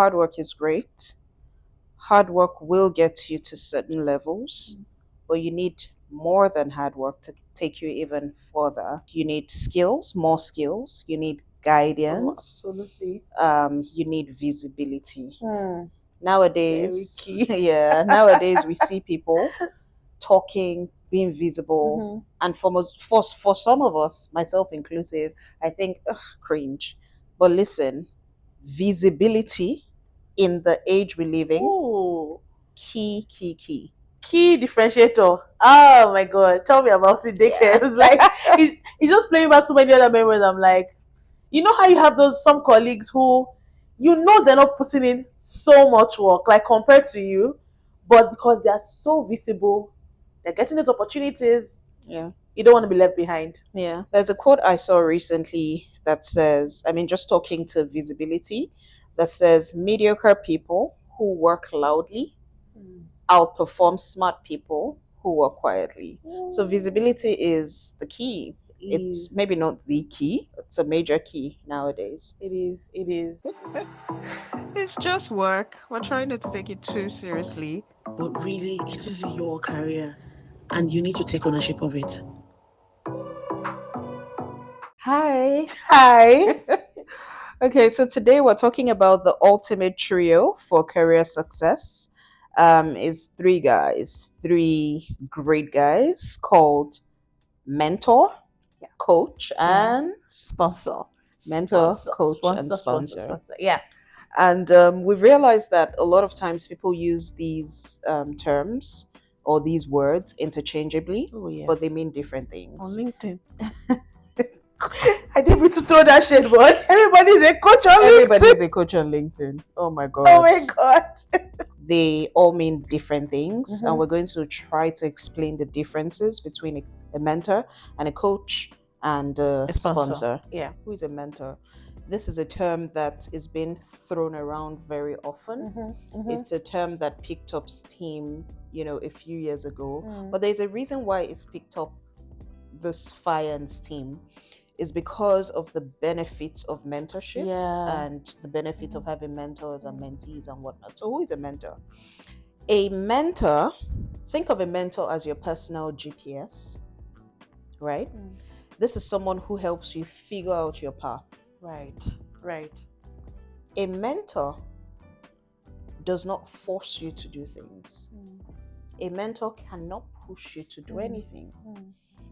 Hard work is great. Hard work will get you to certain levels, but you need more than hard work to take you even further. You need skills, more skills. You need Oh, guidance. absolutely. You need visibility. Very Nowadays, key. yeah, nowadays we see people talking, being visible, Mm-hmm. and for some of us, myself inclusive, I think ugh, cringe. But listen, visibility in the age we live in, Ooh, key. key differentiator. Oh my god, tell me about it, daycare. Yeah. It was like he's just playing back so many other memories. I'm like, you know how you have those some colleagues who you know they're not putting in so much work, like compared to you, but because they are so visible, they're getting those opportunities. Yeah. You don't want to be left behind. Yeah. There's a quote I saw recently that says, I mean, just talking to visibility, that says mediocre people who work loudly outperform smart people who work quietly. So visibility is the key. It's Is maybe not the key, it's a major key nowadays. it is it is. It's just work. We're trying not to take it too seriously. But really, it is your career, and you need to take ownership of it. Hi. Hi. Okay, so today we're talking about the ultimate trio for career success. Is three guys, three great guys called mentor, coach, Yeah. and Sponsor. mentor, Sponsor. coach, and Sponsor. Sponsor. sponsor. Sponsor. Yeah. And we've realized that a lot of times people use these terms or these words interchangeably, Oh but they yes. mean different On things. LinkedIn. I didn't mean to throw that shade, but everybody's a coach on Everybody LinkedIn. is a coach on LinkedIn. Oh my Oh God. my god. They all mean different things, and Mhm. we're going to try to explain the differences between a mentor and a coach and a A sponsor. sponsor. Yeah. Who is a mentor? This is a term that is being thrown around very often. It's a term that picked up steam, a few years ago. But there's a reason why it's picked up this fire and steam is because of the benefits of mentorship Yeah. and the benefit of having mentors and mentees and whatnot. So, who is a mentor? A mentor, think of a mentor as your personal GPS, right? This is someone who helps you figure out your path. Right. Right. A mentor does not force you to do things. A mentor cannot push you to do anything.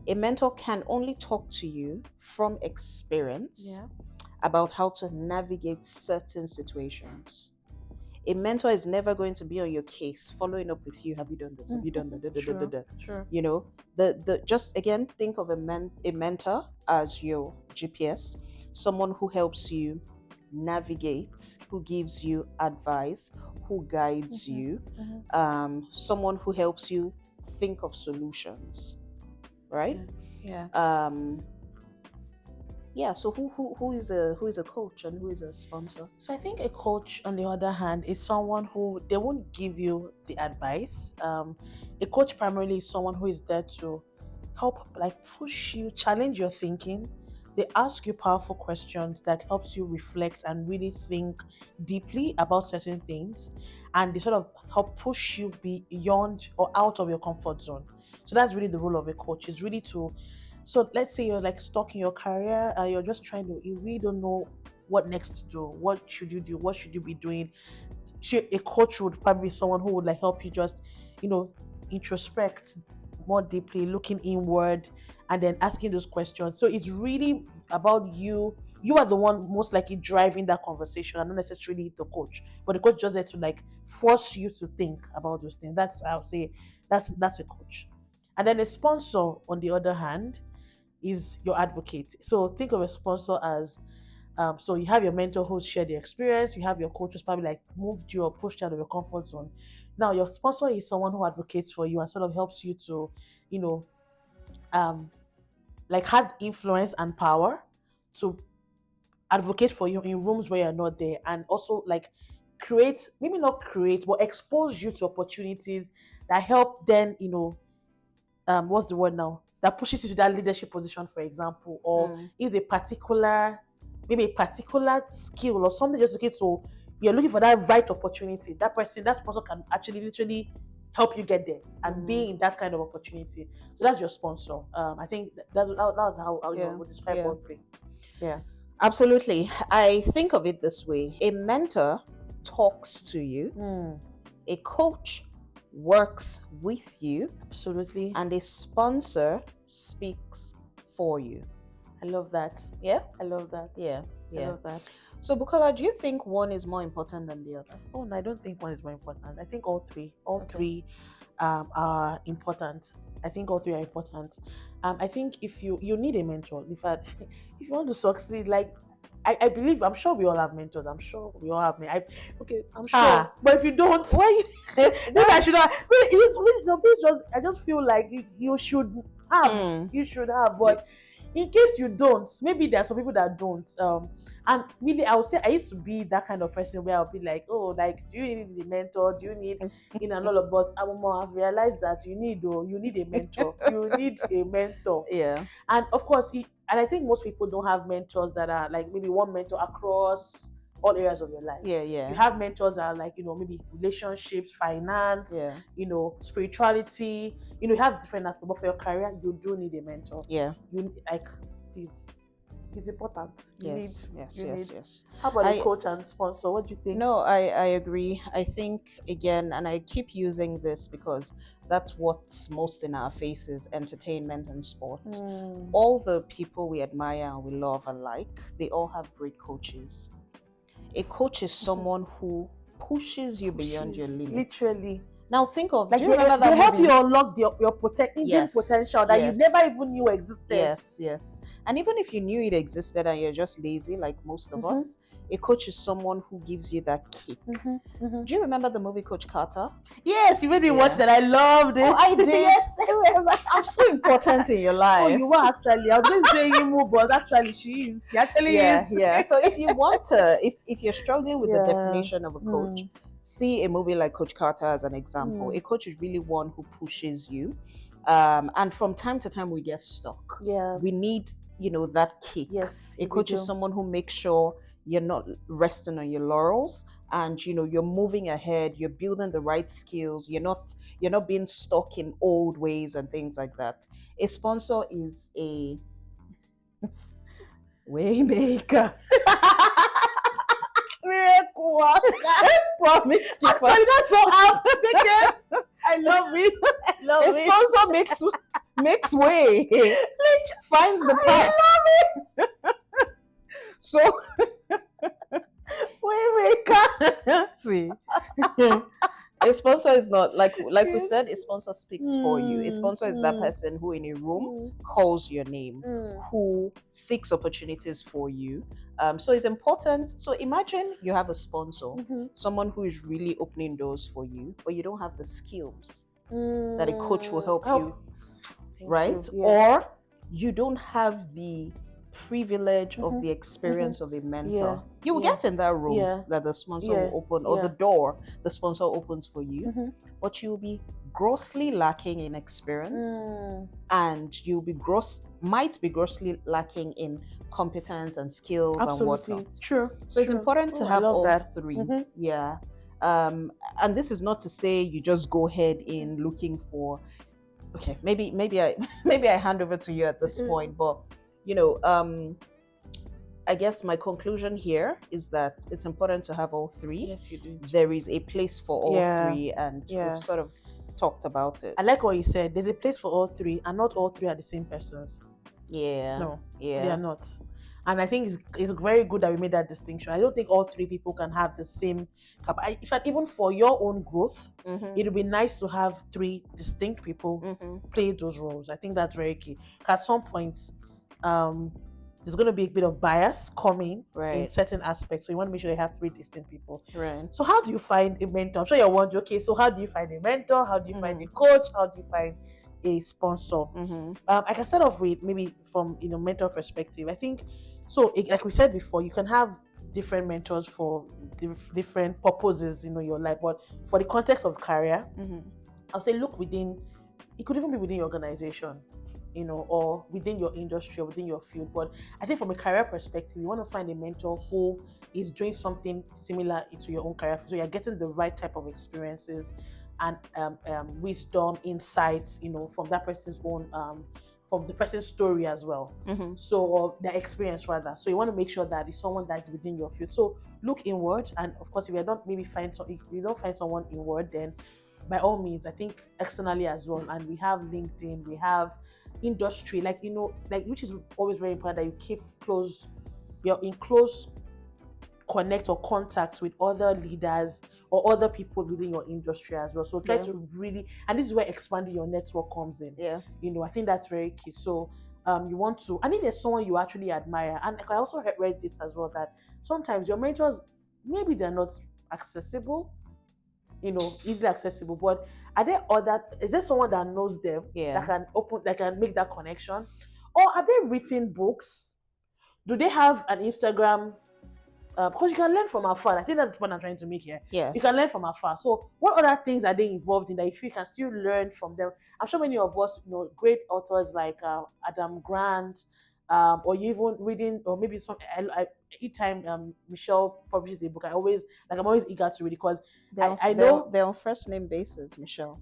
A mentor can only talk to you from experience about how to navigate certain situations. A mentor is never going to be on your case, following up with you. Have you done this? Have you done that? Sure. The just again think of a mentor as your GPS, someone who helps you navigate, who gives you advice, who guides you, someone who helps you think of solutions, right? Yeah. Yeah. So who is a coach and who is a sponsor? So I think a coach, on the other hand, is someone who they won't give you the advice. A coach primarily is someone who is there to help, like push you, challenge your thinking. They ask you powerful questions that helps you reflect and really think deeply about certain things, and they sort of help push you beyond or out of your comfort zone. So that's really the role of a coach. Is really to so let's say you're like stuck in your career, you're just you really don't know what next to do. What should you do? What should you be doing? A coach would probably be someone who would like help you just, you know, introspect more deeply, looking inward, and then asking those questions. So it's really about you. You are the one most likely driving that conversation, and not necessarily the coach. But the coach just there to like force you to think about those things. That's I would say that's a coach. And then a sponsor, on the other hand, is your advocate. So think of a sponsor as so you have your mentor who's shared the experience, you have your coach who's probably like moved you or pushed you out of your comfort zone. Now your sponsor is someone who advocates for you and sort of helps you to, you know, um like has influence and power to advocate for you in rooms where you're not there, and also like create, maybe not create, but expose you to opportunities that help then, what's the word now, that pushes you to that leadership position, for example, or is a particular, maybe a particular skill or something just looking to you're looking for that right opportunity, that person, that sponsor can actually literally help you get there and be in that kind of opportunity. So that's your sponsor. I think that's how you know, would describe all three. Yeah. Absolutely. I think of it this way. A mentor talks to you. A coach works with you. Absolutely. And a sponsor speaks for you. I love that. Yeah? I love that. Yeah. I love that. So, Bukola, do you think one is more important than the other? Oh, no, I don't think one is more important. I think all three are important. I think all three are important. I think if you need a mentor, in fact, if you want to succeed, like I believe, I'm sure we all have mentors. I'm sure we all have me. I'm sure. But if you don't, why? Maybe I should have. I just feel like you should have. You should have, but in case you don't, maybe there are some people that don't. And really, I would say I used to be that kind of person where I'll be like, oh, like, do you need a mentor? Do you need in and all of? But I've realized that you need a mentor. You need a mentor. Yeah. And of course, and I think most people don't have mentors that are like maybe one mentor across all areas of your life. Yeah. You have mentors that are like, maybe relationships, finance, spirituality. You have different aspects, but for your career, you do need a mentor. Yeah. You like this. It's important. Yes. How about a coach and sponsor? What do you think? No, I agree. I think, again, and I keep using this because that's what's most in our faces, entertainment and sports. All the people we admire and we love and like, they all have great coaches. A coach is someone who pushes you beyond your limits. Literally. Now think of, like, do you remember that they help movie? you unlock your hidden potential that you never even knew existed. Yes. And even if you knew it existed and you're just lazy, like most of us, a coach is someone who gives you that kick. Do you remember the movie Coach Carter? Yes, you made me watch that. I loved it. Oh, I did. Yes, I remember. I'm so important in your life. Oh, you were actually. I was going to say you move, but actually she is. She actually is. Yeah. So if you want to, if you're struggling with the definition of a coach, see a movie like Coach Carter as an example. A coach is really one who pushes you. And from time to time we get stuck. Yeah. We need, that kick. Yes. A coach is someone who makes sure you're not resting on your laurels and you're moving ahead, you're building the right skills, you're not being stuck in old ways and things like that. A sponsor is a waymaker. Promise keeper. Actually, that's so hard. I love it. A sponsor makes way. Finds the path. I love it. So waymaker. See. A sponsor is not like we said, a sponsor speaks for you. A sponsor is that person who in a room calls your name, who seeks opportunities for you. So it's important. So imagine you have a sponsor, someone who is really opening doors for you, but you don't have the skills that a coach will help you, right? Yeah. Or you don't have the privilege of the experience of a mentor. You will get in that room that the sponsor will open, or the door the sponsor opens for you, but you'll be grossly lacking in experience, and might be grossly lacking in competence and skills. Absolutely. And whatnot. True. So it's important to have all three. Mm-hmm. And this is not to say you just go ahead in looking for. Okay, maybe I hand over to you at this point, but I guess my conclusion here is that it's important to have all three. Yes, you do. There is a place for all three, and we've sort of talked about it. I like what you said. There's a place for all three, and not all three are the same persons. Yeah. No. Yeah. They are not. And I think it's very good that we made that distinction. I don't think all three people can have the same capacity. In fact, even for your own growth, it would be nice to have three distinct people play those roles. I think that's very key. At some point, there's going to be a bit of bias coming in certain aspects. So you want to make sure you have three distinct people. Right. So how do you find a mentor? I'm sure you're wondering, okay, so how do you find a mentor? How do you find a coach? How do you find a sponsor? I can start off with maybe from mentor perspective. I think so. Like we said before, you can have different mentors for different purposes in your life. But for the context of career, I'll say look within. It could even be within your organization, or within your industry or within your field. But I think from a career perspective, you want to find a mentor who is doing something similar to your own career. So you're getting the right type of experiences and wisdom, insights, from that person's own, from the person's story as well. Mm-hmm. So, or their experience rather. So you want to make sure that it's someone that's within your field. So look inward, and of course, if you don't maybe if you don't find someone inward, then by all means, I think externally as well. And we have LinkedIn, we have industry, like which is always very important that you keep you're in close connect or contact with other leaders or other people within your industry as well. So try to really, and this is where expanding your network comes in. Yeah. I think that's very key. So you want to, and if there's someone you actually admire, and I also read this as well, that sometimes your mentors, maybe they're not accessible, easily accessible, but is there someone that knows them, that can make that connection? Or have they written books? Do they have an Instagram? Because you can learn from afar. I think that's the point I'm trying to make here. Yes. You can learn from afar. So what other things are they involved in that if you can still learn from them? I'm sure many of us, great authors like Adam Grant, or you even reading, or maybe each time Michelle publishes a book, I'm always eager to read it, because I know they're on first name basis, Michelle.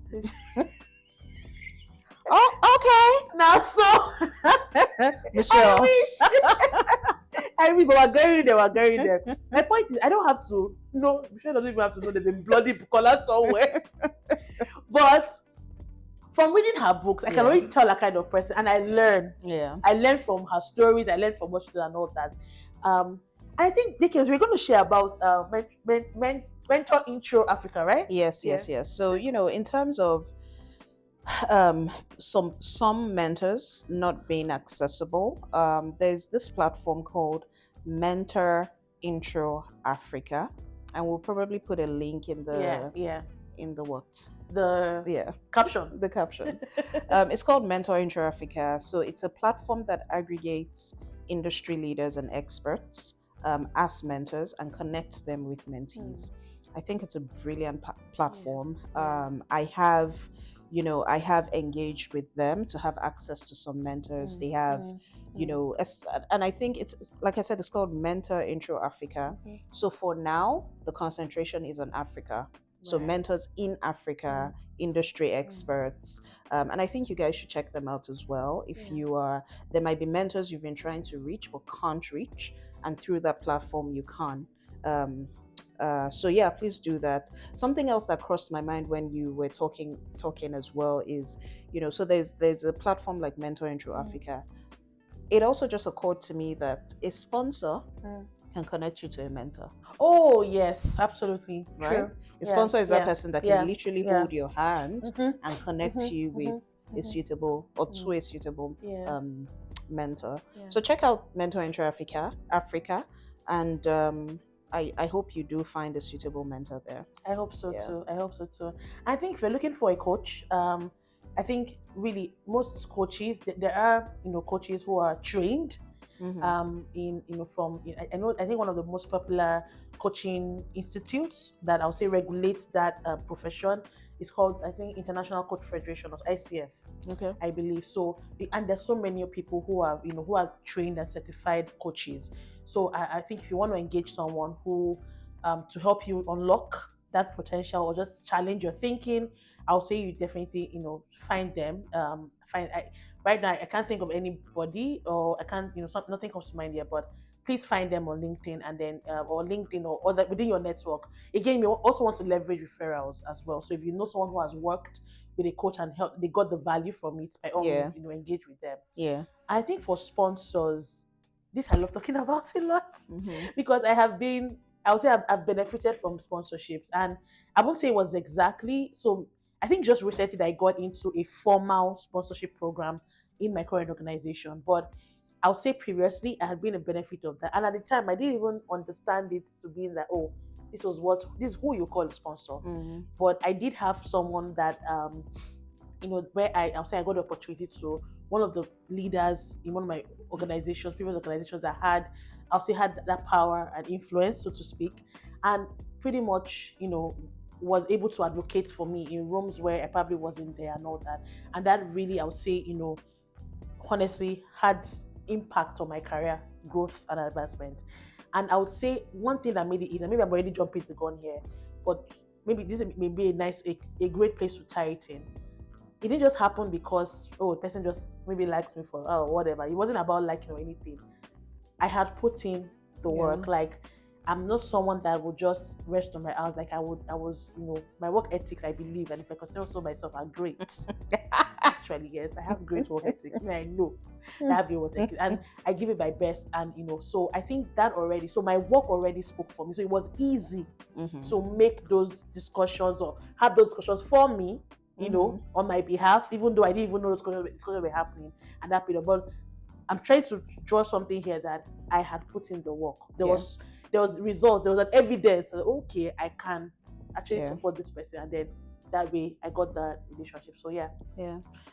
Oh, okay. Now so Michelle. I mean, but we're going there. My point is, I don't have to. Michelle doesn't even have to know there's a bloody color somewhere. But from reading her books, I can already tell that kind of person, and I learn. Yeah. I learn from her stories. I learn from what she does and all that. I think, Dickens, we're going to share about Mentor Intro Africa, right? Yes. So in terms of some mentors not being accessible, there's this platform called Mentor Intro Africa, and we'll probably put a link in the in the what caption. The caption. It's called Mentor Intro Africa. So it's a platform that aggregates industry leaders and experts as mentors and connects them with mentees. I think it's a brilliant platform. I have engaged with them to have access to some mentors. They have, and I think it's, like I said, it's called Mentor Intro Africa. So for now, the concentration is on Africa. So mentors in Africa, industry experts. And I think you guys should check them out as well. If you are, there might be mentors you've been trying to reach but can't reach. And through that platform, you can. So yeah, please do that. Something else that crossed my mind when you were talking as well is, so there's a platform like Mentor Intro Africa. It also just occurred to me that a sponsor can connect you to a mentor. Oh yes, absolutely. Right? True. A sponsor is that person that can literally hold your hand and connect you with a suitable or to a suitable mentor. So check out Mentor Intro Africa, and I hope you do find a suitable mentor there. I hope so too. I think if you're looking for a coach, I think really most coaches, there are coaches who are trained I think one of the most popular coaching institutes that I'll say regulates that profession is called, I think, International Coach Federation, or ICF. Okay. I believe so. And there's so many people who are trained and certified coaches. So I think if you want to engage someone who to help you unlock that potential or just challenge your thinking, I'll say you definitely find them. Right now I can't think of anybody, or I can't nothing comes to mind here, but please find them on LinkedIn, and then or LinkedIn or other within your network. Again, you also want to leverage referrals as well. So if you know someone who has worked with a coach and they got the value from it, by all means, engage with them. Yeah. I think for sponsors, this I love talking about a lot because I've benefited from sponsorships, and I won't say it was exactly so. I think just recently I got into a formal sponsorship program in my current organization, but I'll say previously I had been a benefit of that, and at the time I didn't even understand it to be that this is who you call a sponsor. But I did have someone that where I'll say I got the opportunity to one of the leaders in one of my previous organizations that had that power and influence, so to speak, and pretty much was able to advocate for me in rooms where I probably wasn't there and all that. And that really, I would say, honestly, had impact on my career growth and advancement. And I would say one thing that made it easier, maybe I'm already jumping the gun here, but maybe this may be a great place to tie it in. It didn't just happen because, oh, a person just maybe likes me for, oh, whatever. It wasn't about liking or anything. I had put in the work. Like, I'm not someone that would just rest on my house. Like, I was, my work ethics, I believe, and if I consider so myself, are great. Actually, yes, I have great work ethics. I know that I have great work ethics, and I give it my best. And so I think that already. So my work already spoke for me. So it was easy to make those discussions or have those discussions for me, on my behalf, even though I didn't even know those discussions were happening at that period. But I'm trying to draw something here that I had put in the work. There was results. There was an evidence that, okay, I can actually support this person, and then that way I got that relationship. So yeah.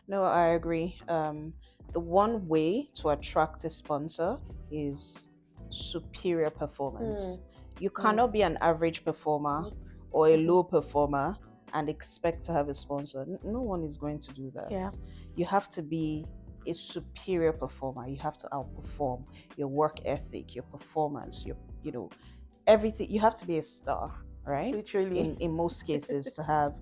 No, I agree. The one way to attract a sponsor is superior performance. You cannot be an average performer or a low performer and expect to have a sponsor. No one is going to do that. You have to be a superior performer. You have to outperform your work ethic, your performance, your everything. You have to be a star, right? Literally. In most cases, to have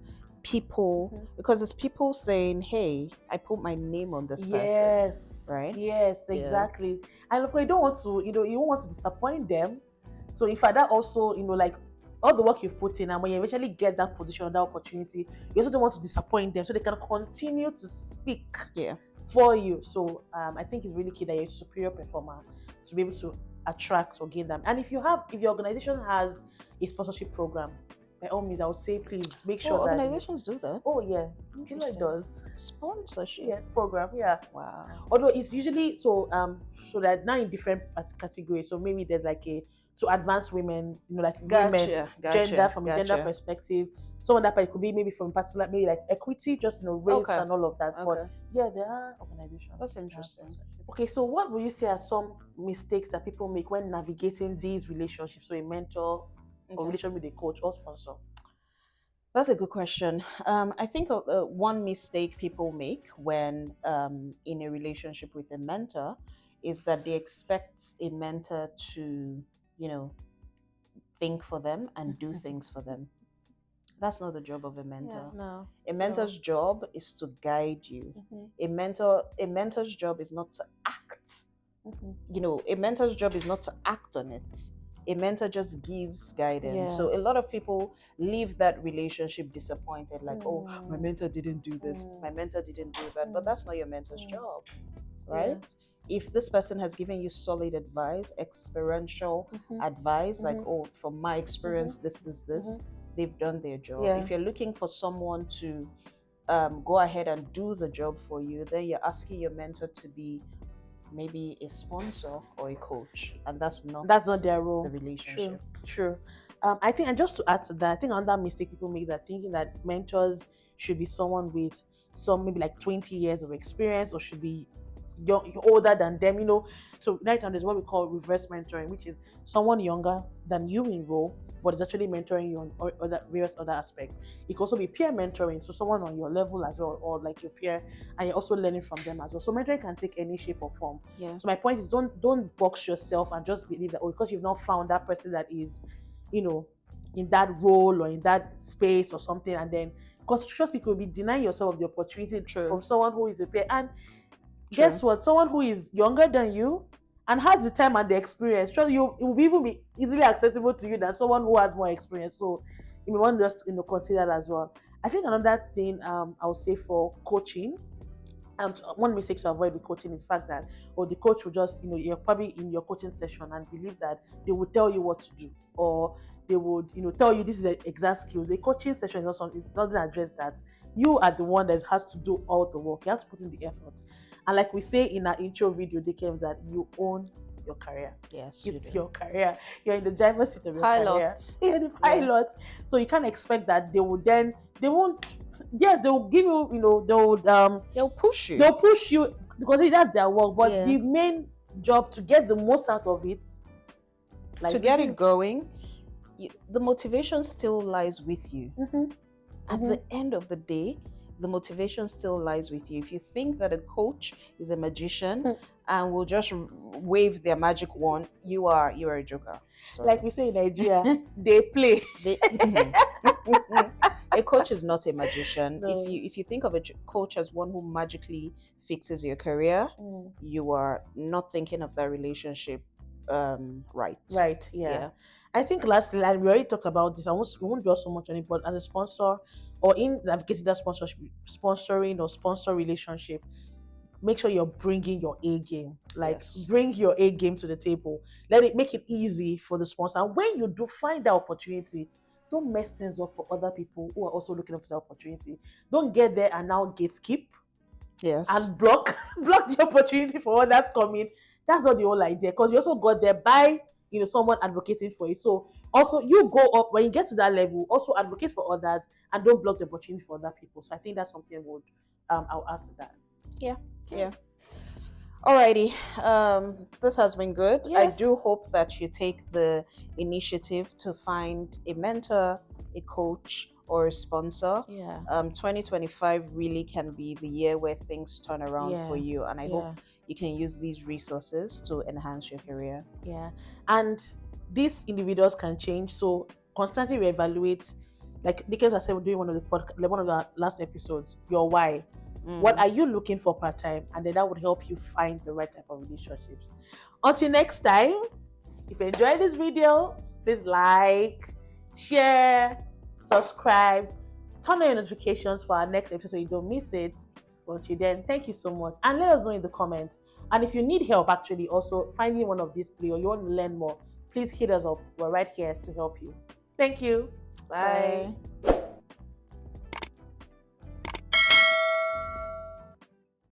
people, because it's people saying, hey, I put my name on this person, right? Yes, exactly. And look, you don't want to, you don't want to disappoint them. So if that also, like all the work you've put in, and when you eventually get that position, that opportunity, you also don't want to disappoint them, so they can continue to speak for you. So I think it's really key that you're a superior performer to be able to attract or gain them. And if your organization has a sponsorship program, by all means, I would say please make sure that organizations do that. Oh yeah, it does. Sponsorship program. Wow. Although it's usually so that now in different categories. So maybe there's like to advance women, like women, gender from a gender perspective. Some of that part could be maybe from particular, maybe like equity, just race and all of that. But yeah, there are organizations. That's interesting. Okay, so what would you say are some mistakes that people make when navigating these relationships? So a mentor or relationship with a coach or sponsor? That's a good question. I think one mistake people make when in a relationship with a mentor is that they expect a mentor to, think for them and do things for them. That's not the job of a mentor. No. A mentor's job is to guide you. A mentor's job is not to act. A mentor's job is not to act on it. A mentor just gives guidance. So a lot of people leave that relationship disappointed, like, oh, my mentor didn't do this, my mentor didn't do that. But that's not your mentor's job, right? If this person has given you solid advice, experiential advice, like, oh, from my experience, this, they've done their job. If you're looking for someone to go ahead and do the job for you, then you're asking your mentor to be maybe a sponsor or a coach, and that's not their role. The relationship. True. I think, and just to add to that, I think another mistake people make, that thinking that mentors should be someone with some maybe like 20 years of experience, or should be older than them. So right now there's what we call reverse mentoring, which is someone younger than you in role, but is actually mentoring you on various other aspects. It can also be peer mentoring, so someone on your level as well, or like your peer, and you're also learning from them as well. So mentoring can take any shape or form. So my point is, don't box yourself and just believe that, because you've not found that person that is, in that role or in that space or something, and then, because trust me, you will be denying yourself the opportunity from someone who is a peer. And guess what? Someone who is younger than you and has the time and the experience, it will even be easily accessible to you than someone who has more experience. So you may want to just consider that as well. I think another thing I would say for coaching, one mistake to avoid with coaching is the fact that, the coach will just, you're probably in your coaching session and believe that they will tell you what to do, or they would, tell you this is the exact skills. The coaching session is not something, it doesn't address that. You are the one that has to do all the work. You have to put in the effort. And like we say in our intro video, they came that you own your career. Yes, it's your career. You're in the driver's seat of your career. You're the pilot. So you can't expect that they won't. Yes, they will give you. They'll push you. They'll push you because that's their work. But the main job, to get the most out of it, to get it going, the motivation still lies with you. At the end of the day, the motivation still lies with you. If you think that a coach is a magician and will just wave their magic wand, you are a joker. So Like we say in Nigeria, they play. A coach is not a magician. No. If you think of a coach as one who magically fixes your career, you are not thinking of that relationship right. Right, yeah. I think lastly, and we already talked about this, we won't dwell so much on it, but as a sponsor or in navigating that sponsoring or sponsor relationship, make sure you're bringing your A game. Like, Yes. bring your A game to the table. Make it easy for the sponsor. And when you do find that opportunity, don't mess things up for other people who are also looking up to the opportunity. Don't get there and now gatekeep. Yes. And block the opportunity for others coming. That's not the whole idea, because you also got there by someone advocating for it. So also, you go up when you get to that level, also advocate for others and don't block the opportunity for other people. So I think that's something I'll add to that. Yeah. Yeah. Alrighty, this has been good. Yes. I do hope that you take the initiative to find a mentor, a coach, or a sponsor. 2025 really can be the year where things turn around for you, and I hope you can use these resources to enhance your career. And these individuals can change, so constantly reevaluate. Like Dickens has said, we're doing one of the last episodes, your why. What are you looking for part-time? And then that would help you find the right type of relationships. Until next time, if you enjoyed this video, please like, share, subscribe, turn on your notifications for our next episode so you don't miss it. Until then, thank you so much. And let us know in the comments. And if you need help actually also finding one of these play, or you want to learn more, please hit us up. We're right here to help you. Thank you. Bye.